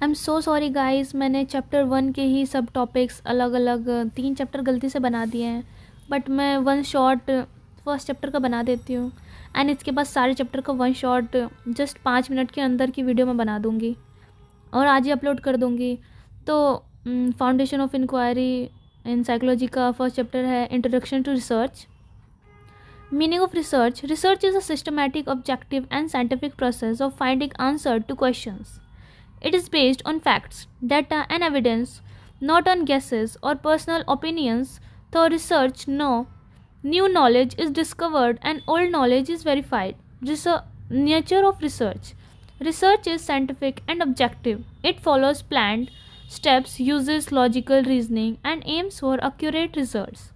I am so sorry guys, मैंने chapter 1 के ही सब टॉपिक्स अलग अलग 3 चैप्टर गलती से बना दिए हैं। बट मैं वन शॉट फर्स्ट चैप्टर का बना देती हूँ एंड इसके बाद सारे चैप्टर का वन शॉट जस्ट 5 मिनट के अंदर की वीडियो मैं बना दूँगी और आज ही अपलोड कर दूँगी। तो foundation of inquiry in psychology का फर्स्ट चैप्टर है introduction to research. Meaning of research. Research is a systematic, objective, and scientific process of finding answers to questions. It is based on facts, data, and evidence, not on guesses or personal opinions. Through research, new knowledge is discovered and old knowledge is verified. Nature of research. Research is scientific and objective. It follows planned steps, uses logical reasoning, and aims for accurate results.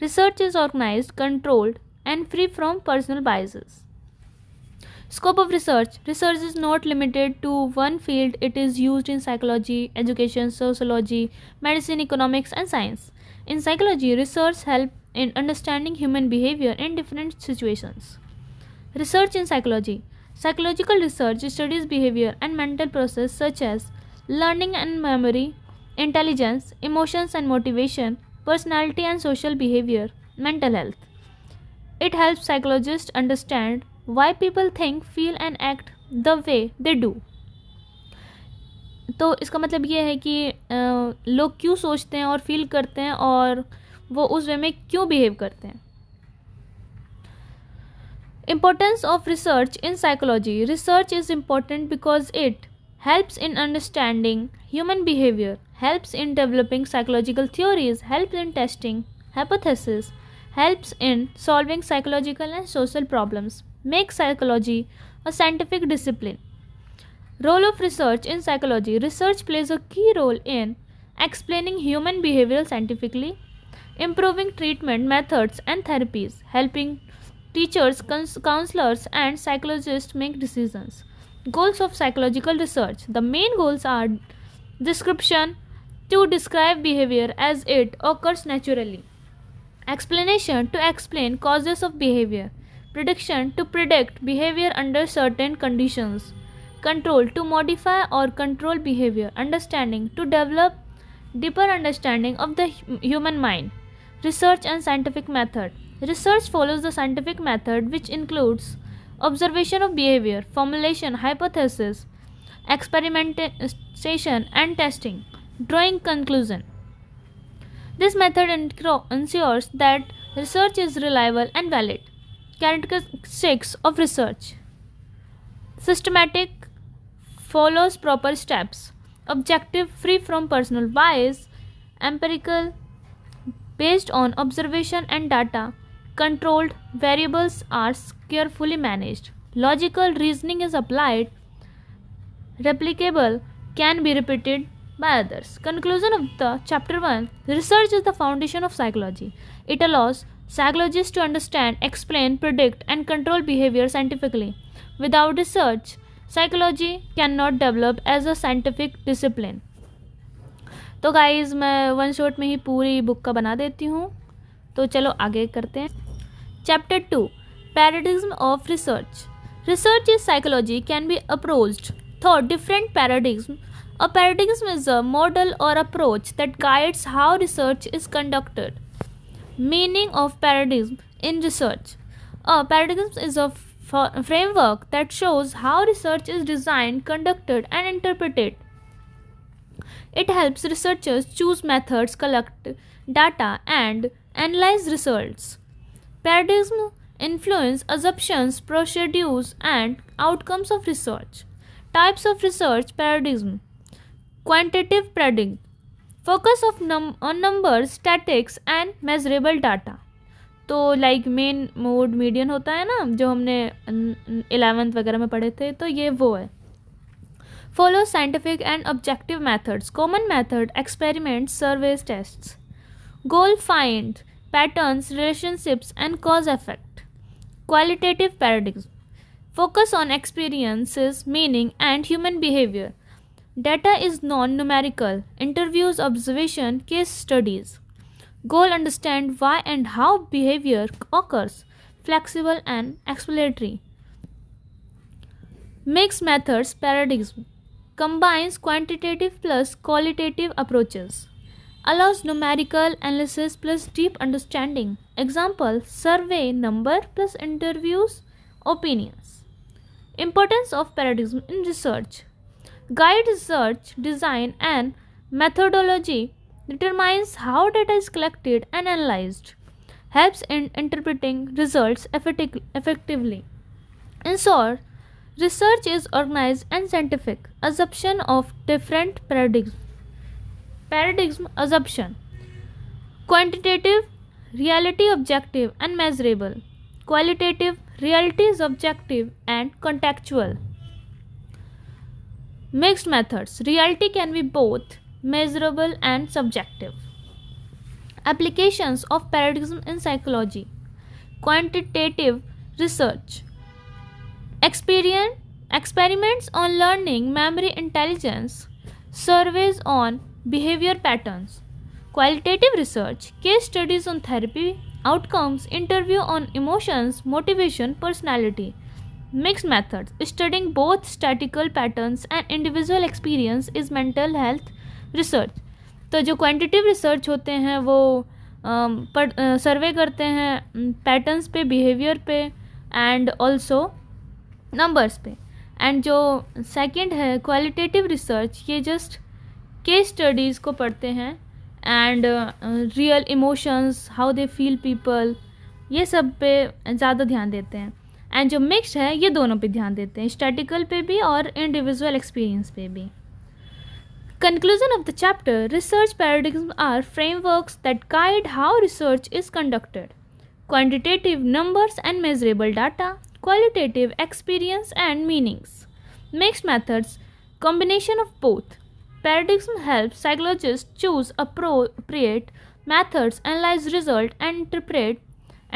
Research is organized, controlled, and free from personal biases. Scope of research. Research is not limited to one field. It is used in psychology, education, sociology, medicine, economics, and science. In psychology, research helps in understanding human behavior in different situations. Research in psychology. Psychological research studies behavior and mental process such as learning and memory, intelligence, emotions and motivation, personality and social behavior, mental health. It helps psychologists understand why people think, feel and act the way they do. तो इसका मतलब ये है कि लोग क्यों सोचते हैं और फील करते हैं और वो उस वे में क्यों बिहेव करते हैं. Importance of research in psychology. Research is important because it helps in understanding human behavior, helps in developing psychological theories, helps in testing hypotheses, helps in solving psychological and social problems, makes psychology a scientific discipline. Role of research in psychology. Research plays a key role in explaining human behavior scientifically, improving treatment methods and therapies, helping teachers, counselors, and psychologists make decisions. Goals of psychological research. The main goals are description, to describe behavior as it occurs naturally, explanation, to explain causes of behavior, prediction, to predict behavior under certain conditions, control, to modify or control behavior, understanding, to develop deeper understanding of the human mind. Research and scientific method. Research follows the scientific method, which includes observation of behavior, formulation hypothesis, experimentation and testing, drawing conclusion. This method ensures that research is reliable and valid. Characteristics of research. Systematic, follows proper steps. Objective, free from personal bias. Empirical, based on observation and data. Controlled, variables are carefully managed. Logical, reasoning is applied. Replicable, can be repeated by others. Conclusion of the chapter 1. Research is the foundation of psychology. It allows psychologists to understand, explain, predict, and control behavior scientifically. Without research, psychology cannot develop as a scientific discipline. तो guys मैं one shot में ही पूरी book का बना देती हूँ. तो चलो आगे करते हैं. Chapter 2. Paradigm of research. Research in psychology can be approached through different paradigms. A paradigm is a model or approach that guides how research is conducted. Meaning of paradigm in research. A paradigm is a framework that shows how research is designed, conducted, and interpreted. It helps researchers choose methods, collect data, and analyze results. Paradigms influence assumptions, procedures, and outcomes of research. Types of research paradigm. Quantitative paradigm. Focus on numbers, statistics, and measurable data. तो like main mode median होता है ना, जो हमने 11th वगैरह में पढ़े थे, तो ये वो है. Follow scientific and objective methods. Common method, experiments, surveys, tests. Goal, find patterns, relationships, and cause effect. Qualitative paradigm. Focus on experiences, meaning, and human behavior. Data is non-numerical. Interviews, observation, case studies. Goal, understand why and how behavior occurs. Flexible and explanatory. Mixed methods paradigm. combines quantitative plus qualitative approaches, allows numerical analysis plus deep understanding. Example: survey number plus interviews opinions. Importance of paradigm in research: guide research design and methodology, determines how data is collected and analyzed, helps in interpreting results effectively. In short, research is organized and scientific. Assumption of different paradigms. Paradigm assumption: quantitative, reality objective and measurable; qualitative, reality is objective and contextual. Mixed methods: reality can be both measurable and subjective. Applications of paradigm in psychology: quantitative research, experiments on learning, memory, intelligence, surveys on behavior patterns; qualitative research, case studies on therapy outcomes, interview on emotions, motivation, personality. Mixed methods: studying both statistical patterns and individual experience is mental health research. तो जो quantitative research होते हैं वो सर्वे करते हैं patterns पे, behaviour पे and also numbers पे. एंड जो सेकंड है क्वालिटेटिव रिसर्च, ये जस्ट केस स्टडीज़ को पढ़ते हैं and real emotions, how they feel people, ये सब पे ज़्यादा ध्यान देते हैं. एंड जो मिक्स्ड है ये दोनों पे ध्यान देते हैं, स्टैटिकल पे भी और इंडिविजुअल एक्सपीरियंस पे भी. Conclusion of the chapter: research paradigms are frameworks that guide how research is conducted. Quantitative, numbers and measurable data; qualitative, experience and meanings. Mixed methods: combination of both. Paradigms help psychologists choose appropriate methods, analyze results and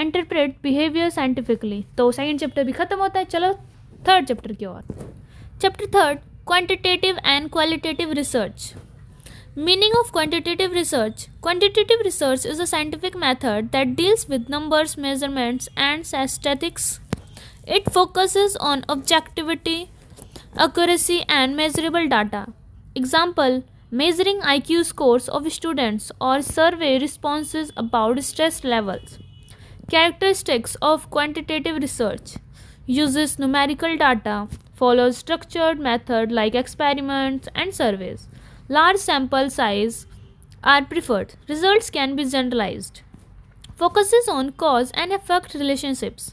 interpret behavior scientifically. तो second chapter भी खत्म होता है. चलो third chapter की ओर. Chapter third: quantitative and qualitative research. Meaning of quantitative research: quantitative research is a scientific method that deals with numbers, measurements and statistics. It focuses on objectivity, accuracy and measurable data. Example: measuring IQ scores of students or survey responses about stress levels. Characteristics of quantitative research: uses numerical data, follows structured method like experiments and surveys. Large sample size are preferred. Results can be generalized. Focuses on cause and effect relationships.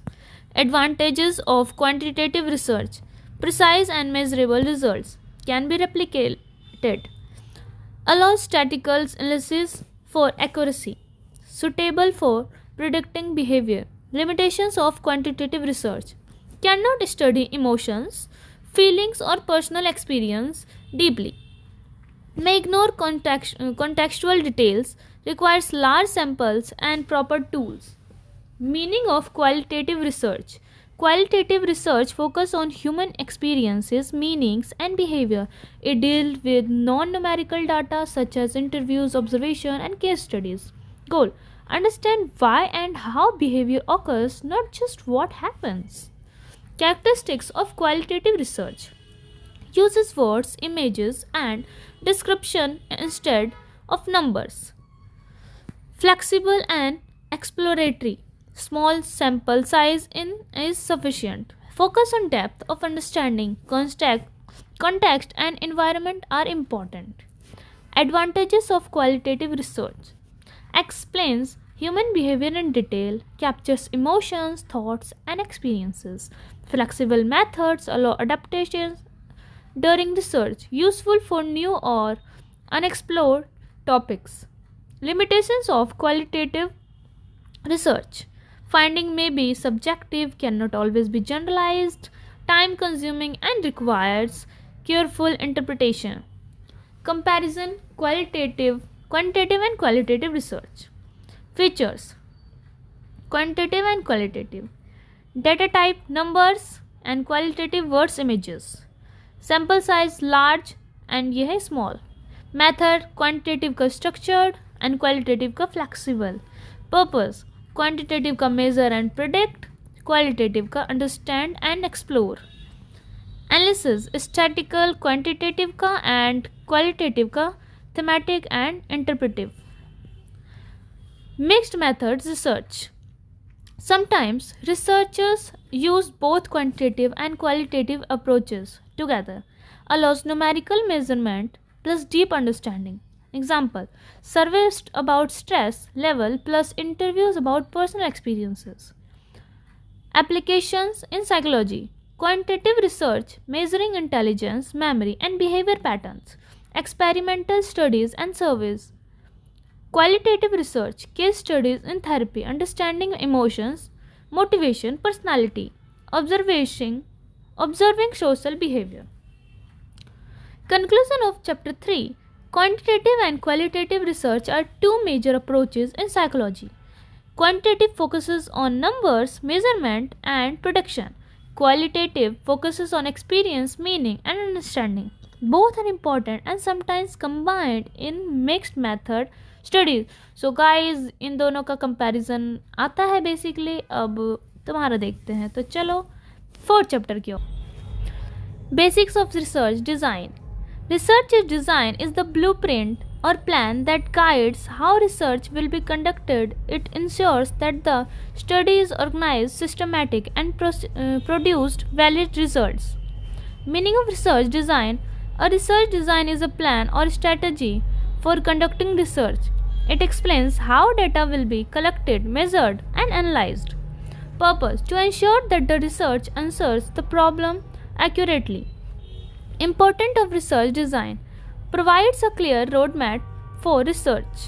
Advantages of quantitative research: precise and measurable results, can be replicated. Allows statistical analysis for accuracy. Suitable for predicting behavior. Limitations of quantitative research: cannot study emotions, feelings or personal experience deeply, may ignore contextual details, requires large samples and proper tools. Meaning of qualitative research: qualitative research focus on human experiences, meanings and behavior. It deals with non-numerical data such as interviews, observation and case studies. Goal: understand why and how behavior occurs, not just what happens. Characteristics of qualitative research: uses words, images and description instead of numbers. Flexible and exploratory. Small sample size is sufficient. Focus on depth of understanding. Context and environment are important. Advantages of qualitative research: explains human behavior in detail, captures emotions, thoughts and experiences. Flexible methods allow adaptations during research, useful for new or unexplored topics. Limitations of qualitative research: finding may be subjective, cannot always be generalized, time consuming and requires careful interpretation. Comparison: quantitative and qualitative research. Features: quantitative and qualitative. Data type: numbers and qualitative words, images. Sample size: large and यह है small. Method: quantitative का structured and qualitative का flexible. Purpose: quantitative का measure and predict, qualitative का understand and explore. Analysis statistical, quantitative का and qualitative का, thematic and interpretive. Mixed methods research. Sometimes researchers use both quantitative and qualitative approaches together, allows numerical measurement plus deep understanding. Example: surveys about stress level plus interviews about personal experiences. Applications in psychology. Quantitative research measuring intelligence, memory, and behavior patterns. Experimental studies and surveys. Qualitative research, case studies in therapy, understanding emotions, motivation, personality, observing social behavior. Conclusion of chapter 3. Quantitative and qualitative research are two major approaches in psychology. Quantitative focuses on numbers, measurement, and prediction. Qualitative focuses on experience, meaning, and understanding. Both are important and sometimes combined in mixed method studies. So guys in दोनों का comparison आता है basically. अब तुम्हारा देखते हैं. तो चलो 4th चैप्टर की ओर. Basics of research design. Research design is the blueprint or plan that guides how research will be conducted. It ensures that the study is organized, systematic, and produced valid results. Meaning of research design. A research design is a plan or strategy for conducting research. It explains how data will be collected, measured, and analyzed. Purpose: to ensure that the research answers the problem accurately. Importance of research design: provides a clear roadmap for research,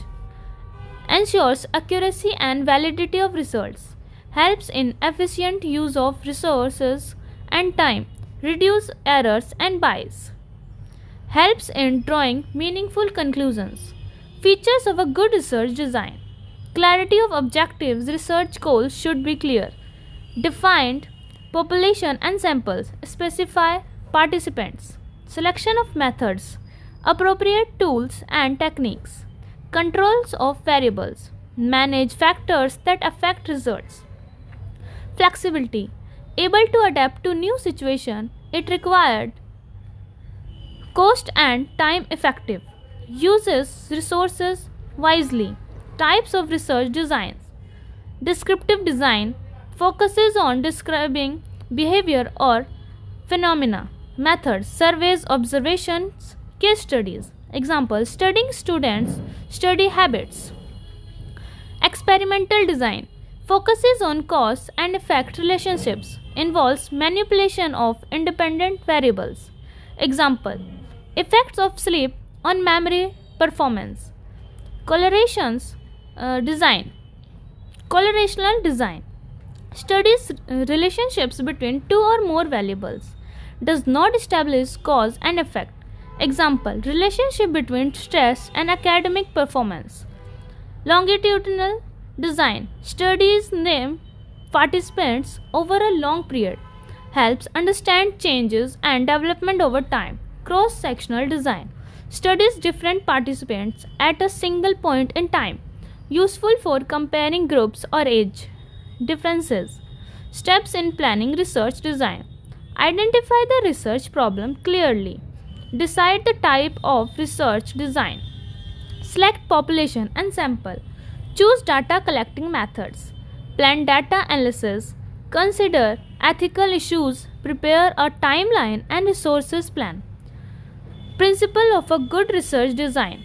ensures accuracy and validity of results, helps in efficient use of resources and time, reduce errors and bias, helps in drawing meaningful conclusions. Features of a good research design: clarity of objectives, research goals should be clear, defined population and samples, specify participants, selection of methods, appropriate tools and techniques, controls of variables, manage factors that affect results. Flexibility: able to adapt to new situation, it required, cost and time effective, uses resources wisely. Types of research designs: descriptive design focuses on describing behavior or phenomena. Methods: surveys, observations, case studies. Example: studying students' study habits. Experimental design focuses on cause and effect relationships, involves manipulation of independent variables. Example: effects of sleep on memory performance. Colorational design studies relationships between two or more variables, does not establish cause and effect. Example: relationship between stress and academic performance. Longitudinal design studies name participants over a long period, helps understand changes and development over time. Cross-sectional design studies different participants at a single point in time, useful for comparing groups or age differences. Steps in planning research design: identify the research problem clearly, decide the type of research design, select population and sample, choose data collecting methods, plan data analysis, consider ethical issues, prepare a timeline and resources plan. Principle of a good research design: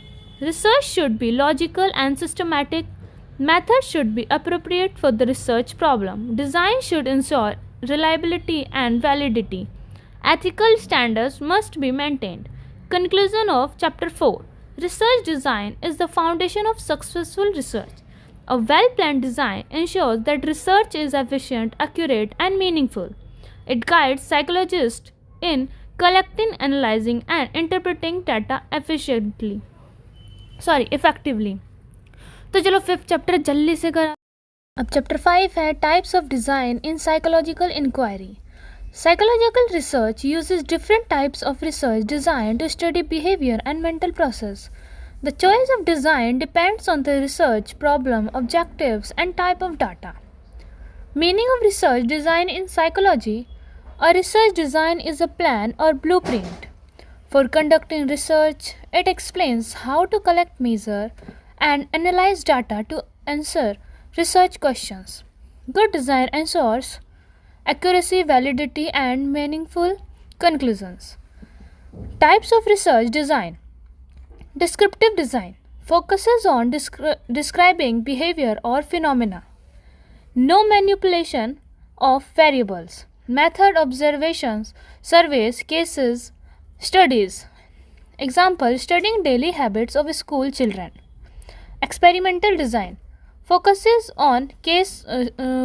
research should be logical and systematic, methods should be appropriate for the research problem, design should ensure reliability and validity, ethical standards must be maintained. Conclusion of chapter 4. Research design is the foundation of successful research. A well-planned design ensures that research is efficient, accurate, and meaningful. It guides psychologists in collecting, analyzing, and interpreting data effectively. तो चलो 5th chapter जल्दी से करा. अब chapter 5 है types of design in psychological inquiry. Psychological research uses different types of research designed to study behavior and mental process. The choice of design depends on the research problem, objectives, and type of data. Meaning of research design in psychology: A research design is a plan or blueprint for conducting research. It explains how to collect, measure, and analyze data to answer research questions. Good design ensures accuracy, validity, and meaningful conclusions. Types of research design. Descriptive design focuses on describing behavior or phenomena. No manipulation of variables. Method observations, surveys, cases, studies. Example, studying daily habits of school children. Experimental design focuses on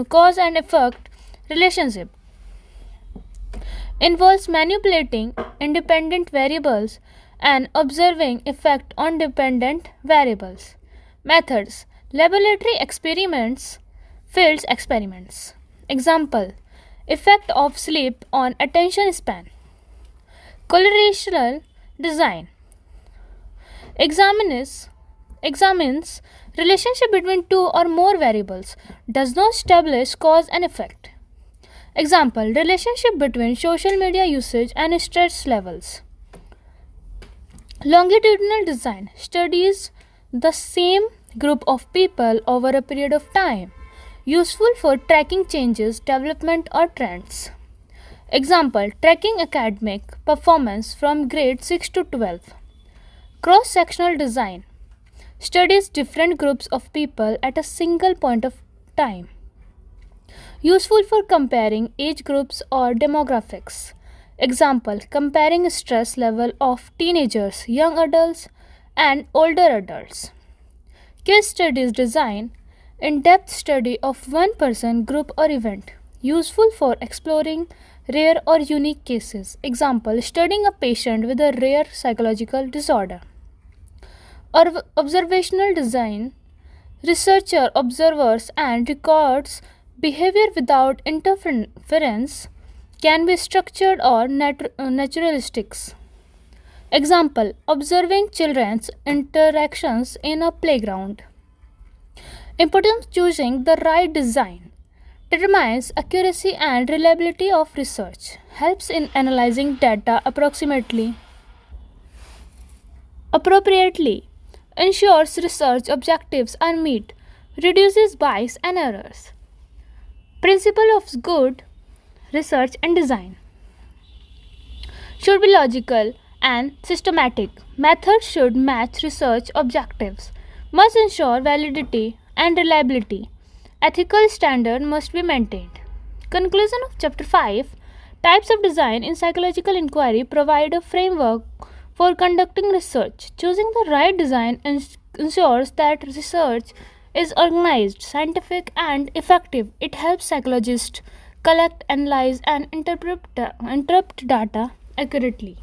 cause and effect relationship. Involves manipulating independent variables and observing effect on dependent variables. Methods: laboratory experiments, field experiments. Example: effect of sleep on attention span. Correlational design examines relationship between two or more variables, does not establish cause and effect. Example: relationship between social media usage and stress levels. Longitudinal design studies the same group of people over a period of time, useful for tracking changes, development, or trends. Example: tracking academic performance from grade 6 to 12. Cross-sectional design studies different groups of people at a single point of time, useful for comparing age groups or demographics. Example: comparing stress level of teenagers, young adults, and older adults. Case studies design in-depth study of one person, group, or event, useful for exploring rare or unique cases. Example: studying a patient with a rare psychological disorder. Or observational design researcher observes and records behavior without interference, can be structured or naturalistic. Example: observing children's interactions in a playground. Importance: choosing the right design determines accuracy and reliability of research, helps in analyzing data appropriately, ensures research objectives are met, reduces bias and errors. Principle of good research and design should be logical and systematic. Methods should match research objectives, must ensure validity and reliability. Ethical standard must be maintained. Conclusion of Chapter 5. Types of design in psychological inquiry provide a framework for conducting research. Choosing the right design ensures that research is organized, scientific, and effective. It helps psychologists collect, analyze, and interpret data accurately.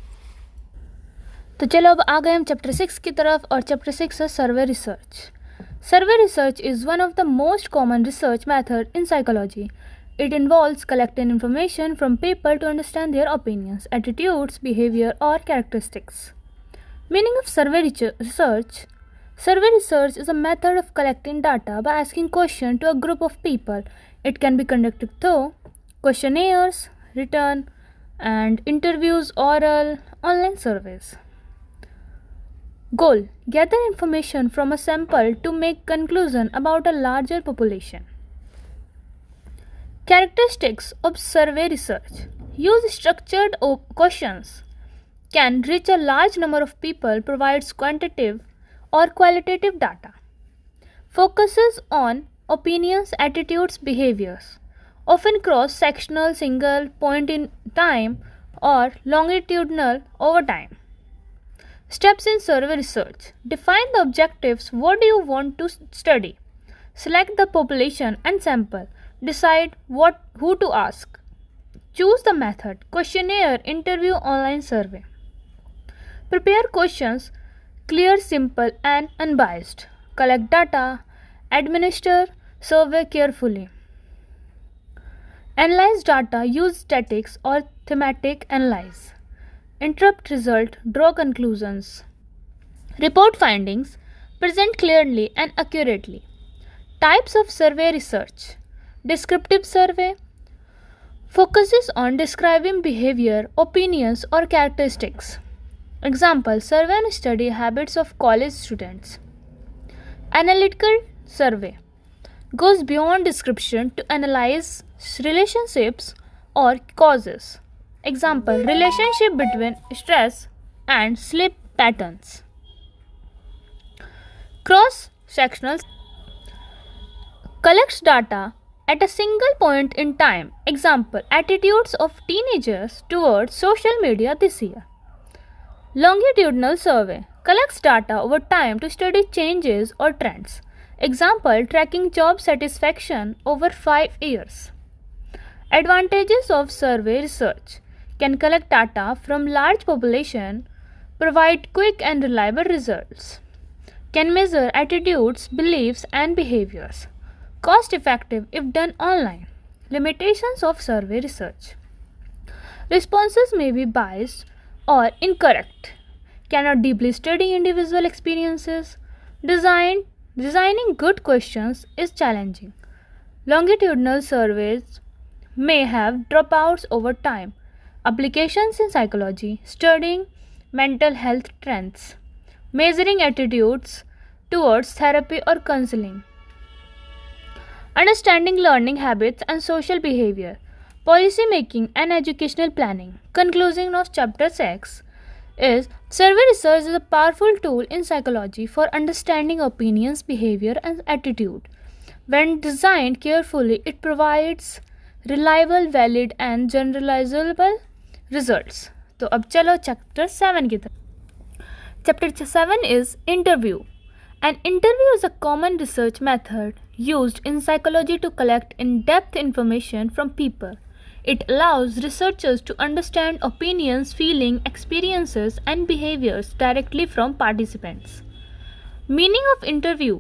तो चलो अब आ गए हम chapter 6 की तरफ, और chapter 6 है सर्वे research. Survey research is one of the most common research methods in psychology. It involves collecting information from people to understand their opinions, attitudes, behavior, or characteristics. Meaning of survey research. Survey research is a method of collecting data by asking questions to a group of people. It can be conducted through questionnaires, written, and interviews, oral, online surveys. Goal: gather information from a sample to make conclusion about a larger population. Characteristics of survey research: use structured questions, can reach a large number of people, provides quantitative or qualitative data, focuses on opinions, attitudes, behaviors, often cross-sectional, single point in time, or longitudinal over time. Steps in survey research: define the objectives. What do you want to study? Select the population and sample. Decide who to ask. Choose the method: questionnaire, interview, online survey. Prepare questions clear, simple, and unbiased. Collect data. Administer survey carefully. Analyze data. Use statistics or thematic analysis. Interpret result, draw conclusions. Report findings, present clearly and accurately. Types of survey research: descriptive survey focuses on describing behavior, opinions, or characteristics. Example: survey and study habits of college students. Analytical survey goes beyond description to analyze relationships or causes. Example: relationship between stress and sleep patterns. Cross sectional collects data at a single point in time. Example: attitudes of teenagers towards social media this year. Longitudinal survey collects data over time to study changes or trends. Example: tracking job satisfaction over 5 years. Advantages of survey research: can collect data from large population, provide quick and reliable results, can measure attitudes, beliefs and behaviors, cost effective if done online. Limitations of survey research: responses may be biased or incorrect, cannot deeply study individual experiences, designing good questions is challenging. Longitudinal surveys may have dropouts over time. Applications in psychology: studying mental health trends, measuring attitudes towards therapy or counseling, understanding learning habits and social behavior, policy making and educational planning. Conclusion of chapter 6 is: survey research is a powerful tool in psychology for understanding opinions, behavior, and attitude. When designed carefully, it provides reliable, valid, and generalizable results. तो अब चलो chapter 7 की तरफ. Chapter 7 is interview. An interview is a common research method used in psychology to collect in-depth information from people. It allows researchers to understand opinions, feelings, experiences, and behaviors directly from participants. Meaning of interview: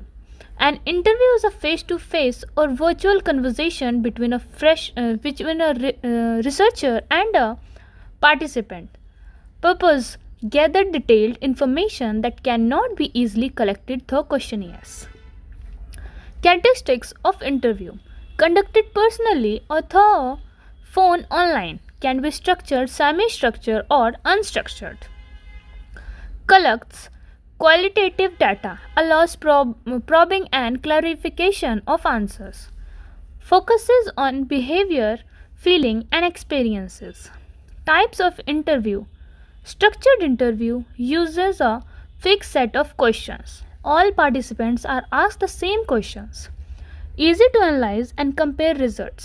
an interview is a face-to-face or virtual conversation between a researcher and a participant. Purpose: gather detailed information that cannot be easily collected through questionnaires. Characteristics of interview: conducted personally or through phone online, can be structured, semi-structured, or unstructured. Collects qualitative data, allows probing and clarification of answers. Focuses on behavior, feeling, and experiences. Types of interview: structured interview uses a fixed set of questions. All participants are asked the same questions. Easy to analyze and compare results.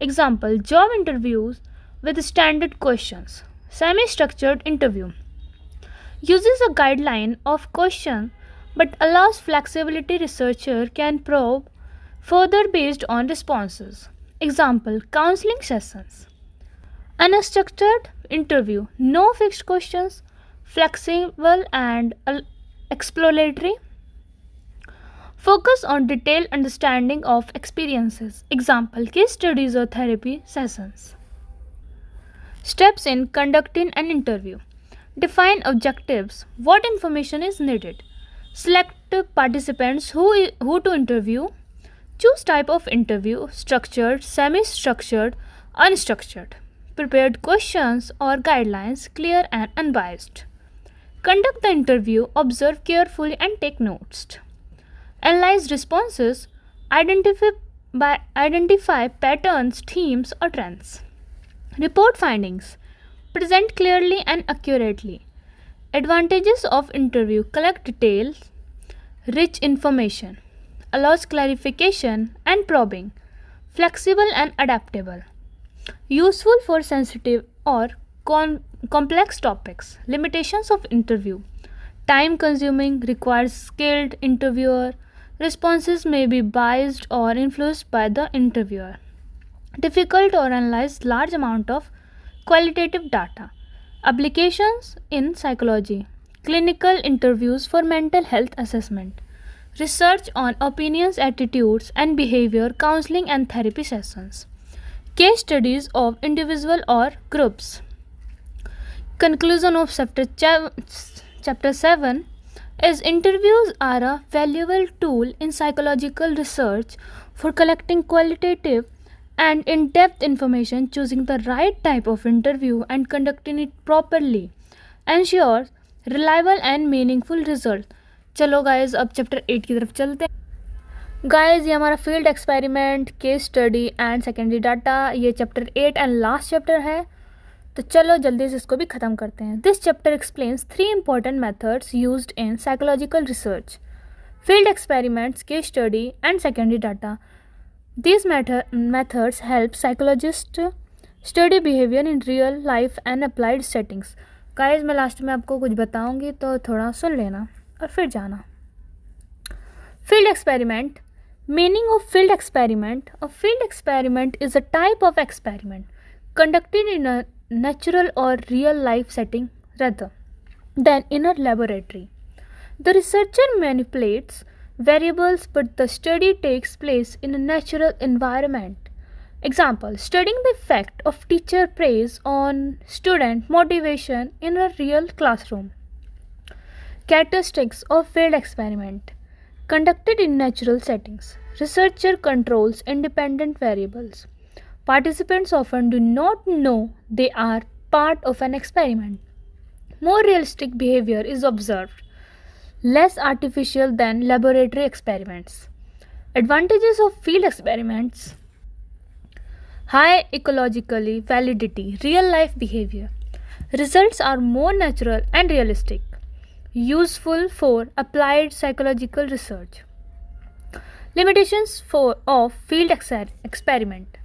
Example: job interviews with standard questions. Semi-structured interview uses a guideline of question but allows flexibility. Researcher can probe further based on responses. Example: counseling sessions. Unstructured interview: no fixed questions, flexible and exploratory. Focus on detailed understanding of experiences. Example: case studies or therapy sessions. Steps in conducting an interview: define objectives. What information is needed? Select participants who to interview. Choose type of interview: structured, semi-structured, unstructured. Prepared questions or guidelines: clear and unbiased. Conduct the interview, observe carefully and take notes. Analyze responses, identify patterns, themes, or trends. Report findings, present clearly and accurately. Advantages of interview: collect details, rich information, allows clarification and probing, flexible and adaptable, useful for sensitive or complex topics. Limitations of interview: time consuming, requires skilled interviewer, responses may be biased or influenced by the interviewer, difficult or analyze large amount of qualitative data. Applications in psychology: clinical interviews for mental health assessment, research on opinions, attitudes, and behavior, counseling and therapy sessions, case studies of individual or groups. Conclusion of chapter 7 is: interviews are a valuable tool in psychological research for collecting qualitative and in depth information, choosing the right type of interview and conducting it properly ensures reliable and meaningful result. चलो guys अब chapter 8 की तरफ चलते हैं. Guys ये हमारा field experiment, case study and secondary data, ये chapter 8 and last chapter है. तो चलो जल्दी से इसको भी ख़त्म करते हैं. This chapter explains 3 important methods used in psychological research: field experiments, case study, and secondary data. These methods help psychologists study behavior in real life and applied settings. Guys मैं लास्ट में आपको कुछ बताऊंगी तो थोड़ा सुन लेना और फिर जाना. Field experiment. Meaning of field experiment. A field experiment is a type of experiment conducted in a natural or real life setting rather than in a laboratory. The researcher manipulates variables, but the study takes place in a natural environment. Example: studying the effect of teacher praise on student motivation in a real classroom. Characteristics of field experiment: conducted in natural settings. Researcher controls independent variables. Participants often do not know they are part of an experiment. More realistic behavior is observed, less artificial than laboratory experiments. Advantages of field experiments: high ecologically validity, real life behavior. Results are more natural and realistic. Useful for applied psychological research. Limitations of field experiment: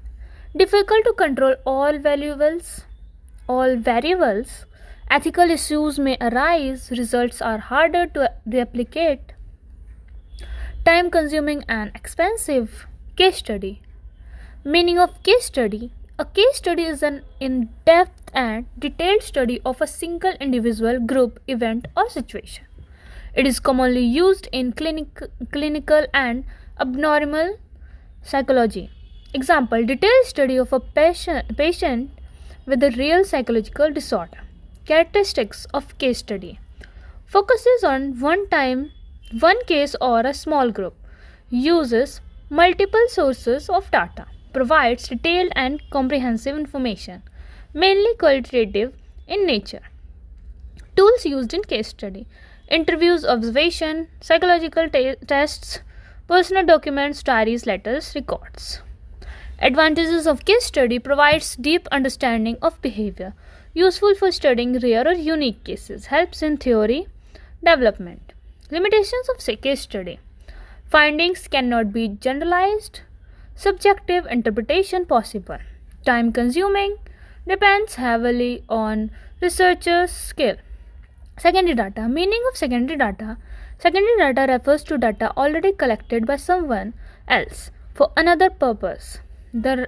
difficult to control all variables. Ethical issues may arise. Results are harder to replicate. Time consuming and expensive. Case study. Meaning of case study: a case study is an in-depth and detailed study of a single individual, group, event, or situation. It is commonly used in clinical and abnormal psychology. Example: detailed study of a patient with a real psychological disorder. Characteristics of case study: focuses on one case or a small group, uses multiple sources of data, provides detailed and comprehensive information, mainly qualitative in nature. Tools used in case study: interviews, observation, psychological tests, personal documents, diaries, letters, records. Advantages of case study: provides deep understanding of behavior, useful for studying rare or unique cases, helps in theory development. Limitations of case study: findings cannot be generalized, subjective interpretation possible, time consuming, depends heavily on researcher's skill. Secondary data. Meaning of secondary data: secondary data refers to data already collected by someone else for another purpose. The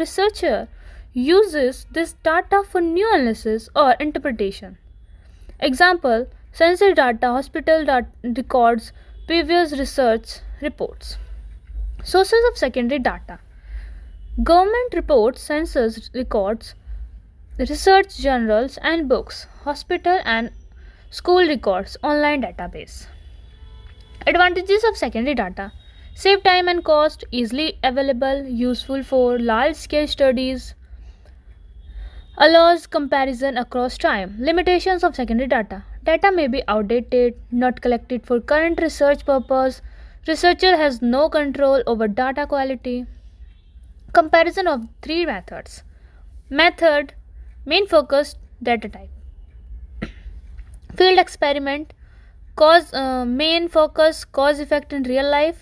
researcher uses this data for new analysis or interpretation. Example: census data, hospital records, previous research reports. Sources of secondary data: government reports, census records, research journals and books, hospital and school records, online database. Advantages of secondary data: save time and cost, easily available, useful for large scale studies, allows comparison across time. Limitations of secondary data: data may be outdated, not collected for current research purpose, researcher has no control over data quality. Comparison of 3 methods. Method: main focus, data type. Field experiment: main focus, cause effect in real life,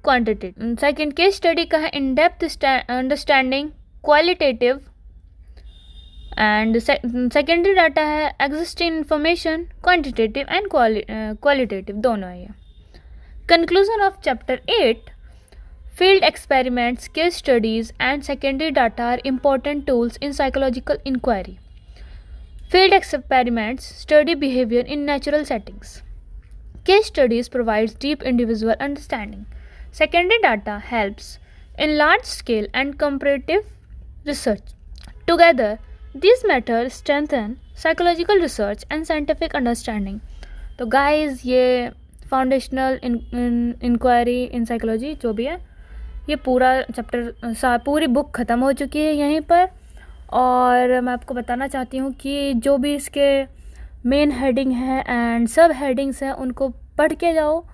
quantitative. Second, case study का है in depth understanding, qualitative. And secondary data है existing information, quantitative and qualitative दोनों है ये. Conclusion of chapter 8: field experiments, case studies and secondary data are important tools in psychological inquiry. Field experiments study behavior in natural settings. Case studies provides deep individual understanding. Secondary data helps in large scale and comparative research. Together, these methods strengthen psychological research and scientific understanding. तो guys ये foundational inquiry in psychology जो भी है ये पूरा chapter पूरी book ख़त्म हो चुकी है यहीं पर। और मैं आपको बताना चाहती हूँ कि जो भी इसके मेन हेडिंग है एंड सब हेडिंग्स हैं उनको पढ़ के जाओ।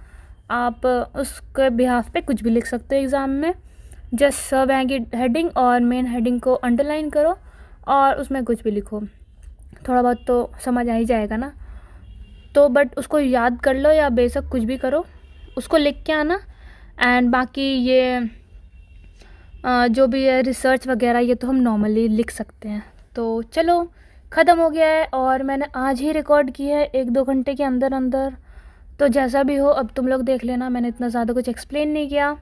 आप उसके बिहाफ पे कुछ भी लिख सकते हो एग्ज़ाम में। जस्ट सब हेडिंग और मेन हेडिंग को अंडरलाइन करो और उसमें कुछ भी लिखो, थोड़ा बहुत तो समझ आ ही जाएगा ना। तो बट उसको याद कर लो या बेशक कुछ भी करो, उसको लिख के आना। एंड बाकी ये जो भी है रिसर्च वगैरह ये तो हम नॉर्मली लिख सकते हैं। तो चलो ख़त्म हो गया है और मैंने आज ही रिकॉर्ड की है 1-2 घंटे के अंदर अंदर। तो जैसा भी हो अब तुम लोग देख लेना, मैंने इतना ज़्यादा कुछ एक्सप्लेन नहीं किया।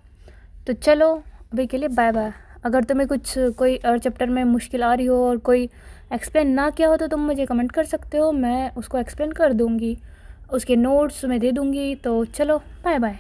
तो चलो अभी के लिए बाय बाय। अगर तुम्हें कुछ कोई और चैप्टर में मुश्किल आ रही हो और कोई एक्सप्लेन ना किया हो तो तुम मुझे कमेंट कर सकते हो, मैं उसको एक्सप्लेन कर दूँगी, उसके नोट्स मैं दे दूँगी। तो चलो बाय बाय।